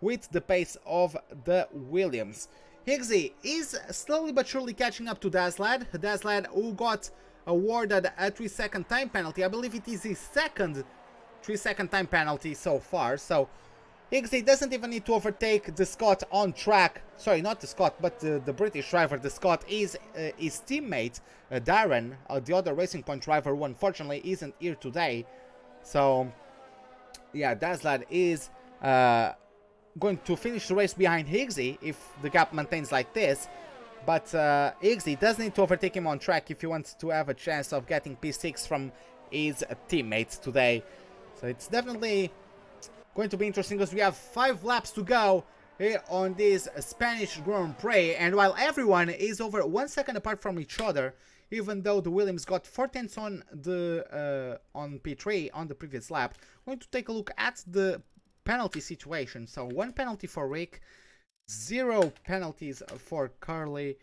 with the pace of the Williams. Higgsy is slowly but surely catching up to Daslad. Daslad, who got awarded a 3-second time penalty. I believe it is his second 3-second time penalty so far. So Higgsy doesn't even need to overtake the Scot on track. Sorry, not the Scot, but the British driver. The Scot is his teammate, Darren, the other Racing Point driver, who unfortunately isn't here today. So, yeah, Daslad is going to finish the race behind Higgsy if the gap maintains like this. But Higgsy does need to overtake him on track if he wants to have a chance of getting P6 from his teammates today. So it's definitely going to be interesting because we have 5 laps to go here on this Spanish Grand Prix, and while everyone is over 1 second apart from each other, even though the Williams got 4 tenths on the on P3 on the previous lap, I'm going to take a look at the penalty situation. So 1 penalty for Rick, 0 penalties for Carly.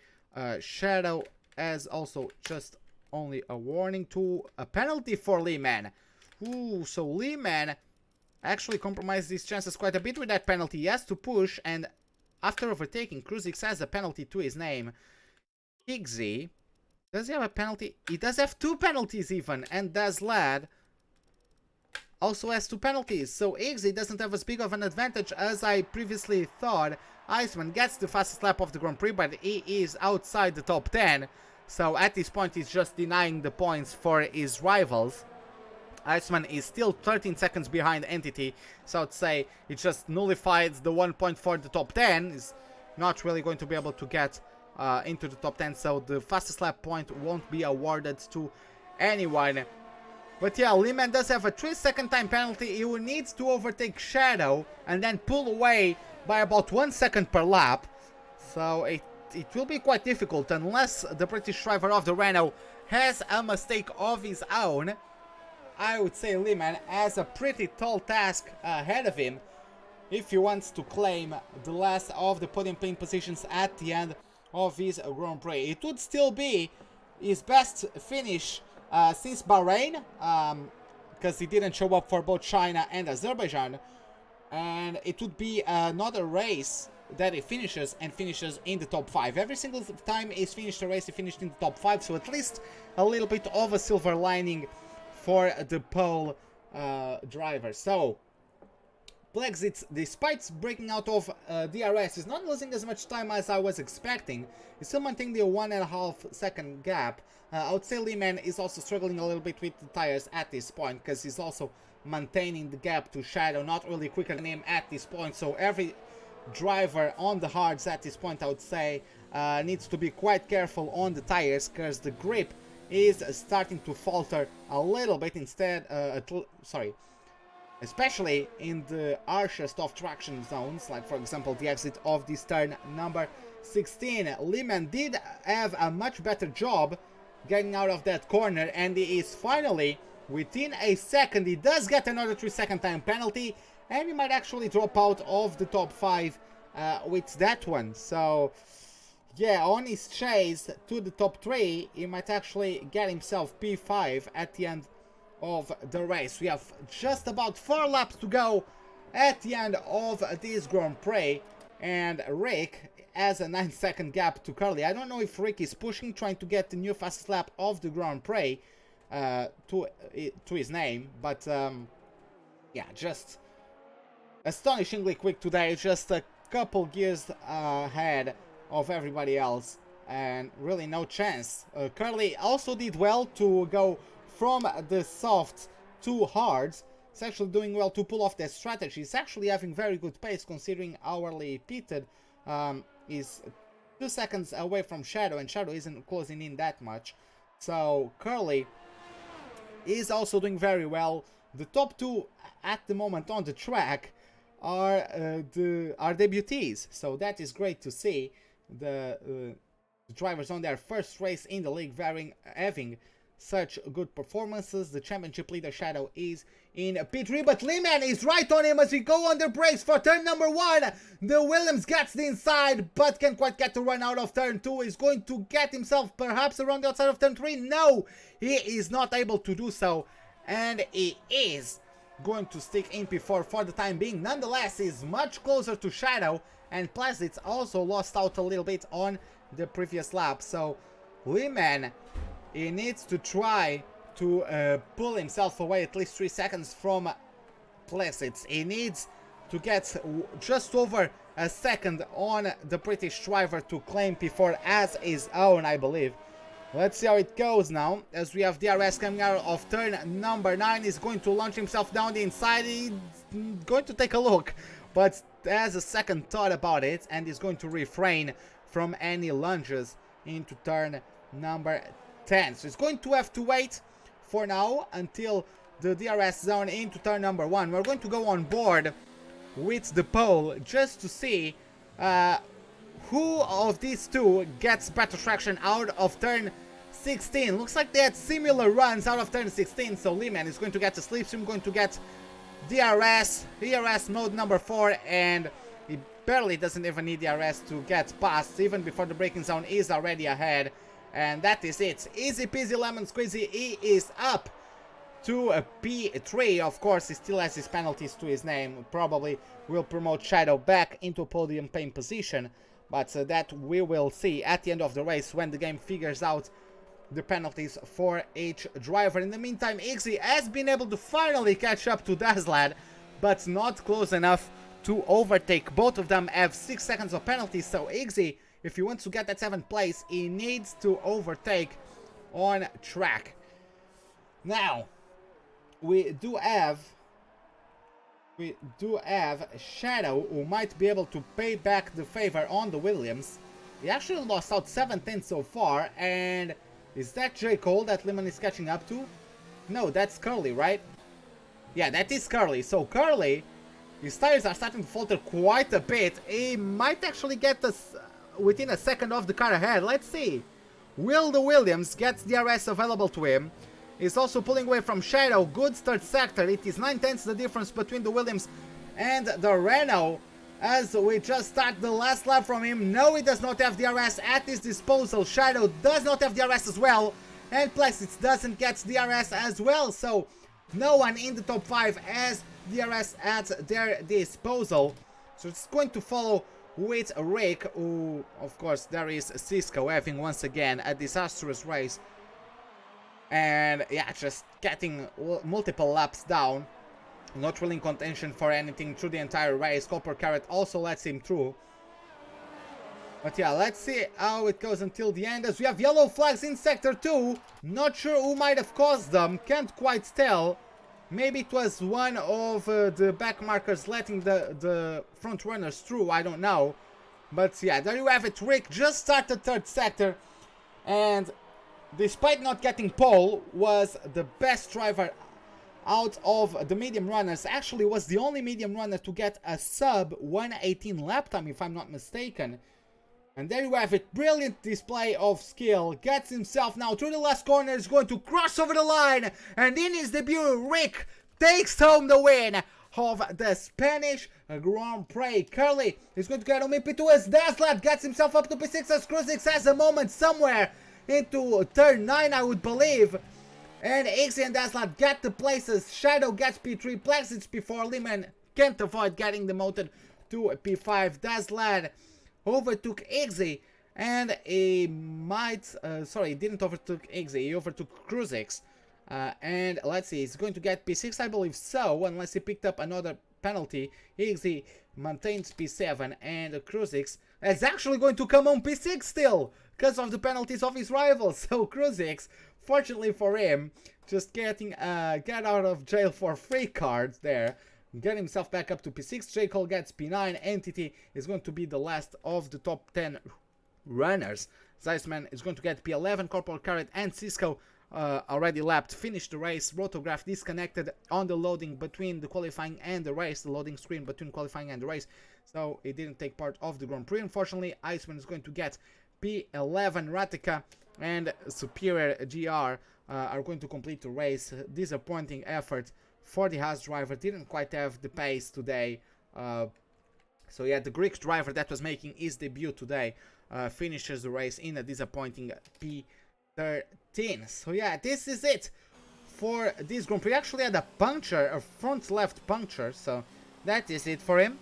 Shadow as also just only a warning, to a penalty for Lehman. Ooh, so Lehman actually compromised his chances quite a bit with that penalty. He has to push, and after overtaking, Kruzix has a penalty to his name. Higgsy, does he have a penalty? He does have 2 penalties even, and Daslad also has 2 penalties. So Higgsy doesn't have as big of an advantage as I previously thought. Iceman gets the fastest lap of the Grand Prix, but he is outside the top 10. So at this point, he's just denying the points for his rivals. Iceman is still 13 seconds behind Entity, so I'd say it just nullified the 1 point for the top 10. Is not really going to be able to get into the top 10, so the fastest lap point won't be awarded to anyone. But yeah, Lehman does have a 3-second time penalty. He will need to overtake Shadow and then pull away by about 1 second per lap. So it will be quite difficult unless the British driver of the Renault has a mistake of his own. I would say Lehman has a pretty tall task ahead of him if he wants to claim the last of the podium pin positions at the end of his Grand Prix. It would still be his best finish since Bahrain, because he didn't show up for both China and Azerbaijan, and it would be another race that he finishes in the top 5. Every single time he's finished a race, he finished in the top 5, so at least a little bit of a silver lining for the pole driver. So Plexit, despite breaking out of DRS, is not losing as much time as I was expecting. He's still maintaining the 1.5 second gap. I would say Lehman is also struggling a little bit with the tires at this point, because he's also maintaining the gap to Shadow, not really quicker than him at this point. So every driver on the hards at this point, I would say, needs to be quite careful on the tires, because the grip is starting to falter a little bit instead, especially in the harshest of traction zones, like for example the exit of this turn number 16. Lehman did have a much better job getting out of that corner, and he is finally within a second. He does get another 3-second time penalty, and he might actually drop out of the top 5 with that one. So yeah, on his chase to the top 3, he might actually get himself P5 at the end of the race. We have just about 4 laps to go at the end of this Grand Prix, and Rick has a 9-second gap to Curly. I don't know if Rick is pushing, trying to get the new fastest lap of the Grand Prix to his name, but yeah, just astonishingly quick today, just a couple gears ahead of everybody else, and really no chance. Curly also did well to go from the soft to hards. It's actually doing well to pull off that strategy. It's actually having very good pace considering hourly pitted is 2 seconds away from Shadow, and Shadow isn't closing in that much. So Curly is also doing very well. The top 2 at the moment on the track are debutees, so that is great to see. The drivers on their first race in the league having such good performances. The championship leader Shadow is in P3, but Lehman is right on him as we go on the brakes for turn number 1. The Williams gets the inside, but can't quite get to run out of turn 2. He's going to get himself perhaps around the outside of turn 3. No, he is not able to do so, and he is going to stick in P4 for the time being. Nonetheless, is much closer to Shadow, and Plesitz also lost out a little bit on the previous lap. So Lehman, he needs to try to pull himself away at least 3 seconds from Plesitz. He needs to get just over a second on the British driver to claim P4 as his own, I believe. Let's see how it goes now, as we have DRS coming out of turn number 9. He's going to launch himself down the inside. He's going to take a look, but has a second thought about it, and is going to refrain from any lunges into turn number 10. So he's going to have to wait for now until the DRS zone into turn number 1. We're going to go on board with the pole just to see who of these two gets better traction out of turn 16. Looks like they had similar runs out of turn 16, so Lehman is going to get a slipstream, going to get DRS mode number 4, and he barely doesn't even need DRS to get past. Even before the braking zone is already ahead, and that is it. Easy peasy lemon squeezy, he is up to a P3. Of course, he still has his penalties to his name. Probably will promote Shadow back into podium paying position, but that we will see at the end of the race when the game figures out the penalties for each driver. In the meantime, Iggy has been able to finally catch up to Dazlad, but not close enough to overtake. Both of them have 6 seconds of penalties, so Iggy, if he wants to get that 7th place, he needs to overtake on track. Now, we do have Shadow, who might be able to pay back the favor on the Williams. He actually lost out 17 so far, and is that J. Cole that Lehman is catching up to? No, that's Curly, right? Yeah, that is Curly. So Curly, his tires are starting to falter quite a bit. He might actually get us within a second of the car ahead. Let's see. Will the Williams get DRS available to him? He's also pulling away from Shadow. Good third sector. It is 9/10 the difference between the Williams and the Renault. As we just start the last lap from him. No, he does not have DRS at his disposal. Shadow does not have DRS as well. And Plesitz doesn't get DRS as well. So no one in the top 5 has DRS at their disposal. So it's going to follow with Rick, who, of course, there is Cisco having once again a disastrous race. And yeah, just getting multiple laps down. Not really in contention for anything through the entire race. Copper Carrot also lets him through. But yeah, let's see how it goes until the end, as we have yellow flags in Sector 2. Not sure who might have caused them, can't quite tell. Maybe it was one of the back markers letting the front runners through, I don't know. But yeah, there you have it. Rick just started 3rd sector, and despite not getting pole, was the best driver out of the medium runners. Actually was the only medium runner to get a sub 118 lap time, if I'm not mistaken. And there you have it, brilliant display of skill. Gets himself now through the last corner, is going to cross over the line, and in his debut, Rick takes home the win of the Spanish Grand Prix. Curly is going to get home in P2 as Dazlad gets himself up to P6 as Kruzix has a moment somewhere into turn 9, I would believe. And Iggy and Dazlad get the places. Shadow gets P3, Plesitz P4, Lehman can't avoid getting demoted to P5. Dazlad overtook Iggy, and he might, sorry, he didn't overtook Iggy, he overtook Kruzix. And let's see, he's going to get P6, I believe so, unless he picked up another penalty. Iggy maintains P7, and Kruzix is actually going to come on P6 still, because of the penalties of his rivals. So Kruzix, fortunately for him, just getting a get out of jail for free card there. Get himself back up to P6. J. Cole gets P9. Entity is going to be the last of the top 10 runners. Zeissman is going to get P11. Corporal Carrot and Cisco already lapped, finished the race. Rotograph disconnected on the loading between the qualifying and the race. The loading screen between qualifying and the race. So it didn't take part of the Grand Prix. Unfortunately, Iceman is going to get P11. Ratika and Superior GR are going to complete the race. Disappointing effort for the Haas driver, didn't quite have the pace today. So yeah, the Greek driver that was making his debut today finishes the race in a disappointing P13. So yeah, this is it for this Grand Prix. He actually had a puncture, a front left puncture, so that is it for him.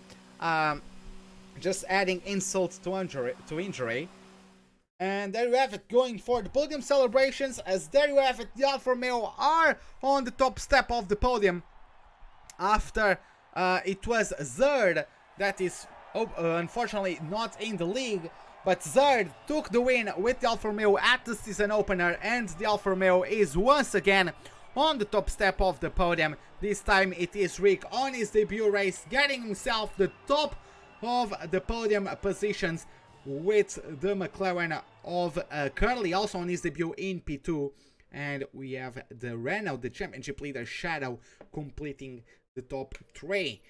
Just adding insult to injury. And there you have it, going for the podium celebrations, as there you have it, the Alfa Romeo are on the top step of the podium after it was Zerd that is unfortunately not in the league, but Zerd took the win with the Alfa Romeo at the season opener, and the Alfa Romeo is once again on the top step of the podium. This time it is Rick on his debut race, getting himself the top of the podium positions with the McLaren of Curly also on his debut in P2, and we have the Renault, the championship leader Shadow, completing the top 3.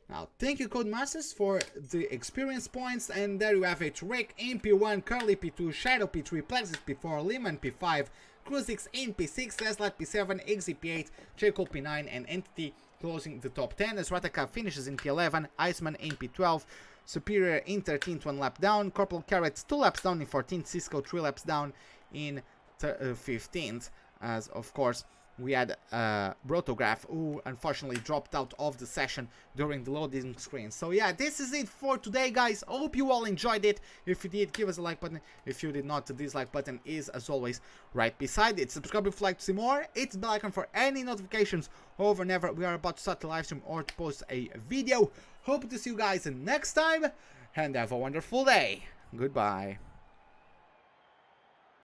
Now, thank you Codemasters for the experience points, and there you have it. Rick in P1, Curly P2, Shadow P3, Plexus P4, Lehman P5, Cruzix in P6, Tesla P7, Igzy P8, Jacob P9, and Entity closing the top 10, as Rataka finishes in P11, Iceman in P12, Superior in 13th, 1 lap down, Corporal Carrots 2 laps down in 14th, Cisco 3 laps down in 15th, as of course we had Brotograph, who unfortunately dropped out of the session during the loading screen. So yeah, this is it for today, guys. I hope you all enjoyed it. If you did, give us a like button. If you did not, the dislike button is, as always, right beside it. Subscribe if you'd like to see more. Hit the bell icon for any notifications over and ever we are about to start the live stream or to post a video. Hope to see you guys next time, and have a wonderful day. Goodbye.